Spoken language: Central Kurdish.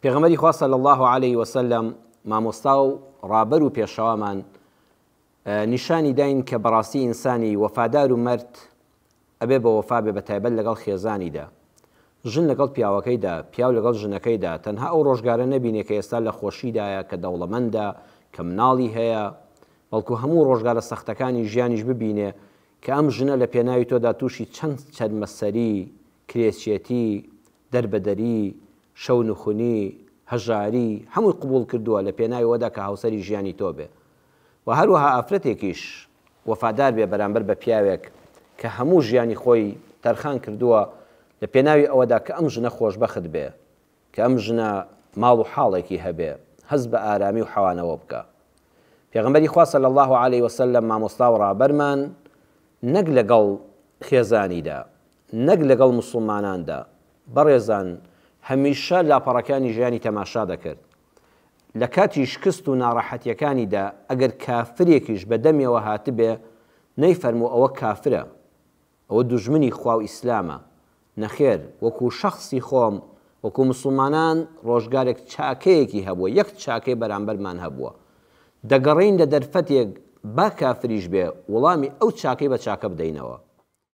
پێغەمبەری خوا صلی الله عليه وسلم مامۆستا و ڕابەر و پێشەوامان نیشانی داین کە بەڕاستی ئینسانی وەفادار و مەرد ئەبێ بە وەفا بێ بەتایبەت لەگەڵ خێزانیدا، ژن لەگەڵ پیاوەکەیدا، پیاو لەگەڵ ژنەکەیدا، تەنها ئەو ڕۆژگارە نەبینێ کە ئێستا لە خۆشیدایە کە دەوڵەمەندە کە مناڵی هەیە، بەڵکو هەموو ڕۆژگارە سەختەکانی ژیانیش ببینێ کە ئەم ژنە لە پێناوی تۆدا تووشی چەند چەرمەسەری، کرێچێتی، دەربەدەری، شەو نوخونی، هەژاری هەمووی قبول کردووە لە پێناوی وەدا کە هاوسەری ژیانی تۆ بێ. و هەروەها ئافرەتێکیش وەفادار بێ بەرامبەر بە پیاوێک کە هەموو ژیانی خۆی تەرخان کردووە لە پێناوی ئەوەدا کە ئەم ژنە خۆشبەخت بێ، کە ئەم ژنە ماڵ و حاڵێکی هەبێ، هەز بە ئارامی و حەوانەوە بکە. پێغەمبەری خوا صلی الله عليه وسلم مامۆستا و ڕابەرمان نەک لەگەڵ خێزانیدا، نەک لەگەڵ موسڵماناندا، بەڕێزان هەمیشە لاپەڕەکانی ژیانی تەماشا دەکرد. لە کاتی شکست و ناڕەحەتیەکانیدا ئەگەر کافرێکیش بە دەمیەوە هاتبێ نەیفەرموو ئەوە کافرە، ئەوە دوژمنی خوا و ئیسلامە. نەخێر، وەکو شەخصی خۆم، وەکو مسلمانان ڕۆژگارێک چاکەیەکی هەبووە، یەک چاکەی بەرامبەرمان هەبووە، دەگەڕین لە دەرفەتێک با کافریش بێ وەڵامی ئەو چاکەی بە چاکە بدەینەوە.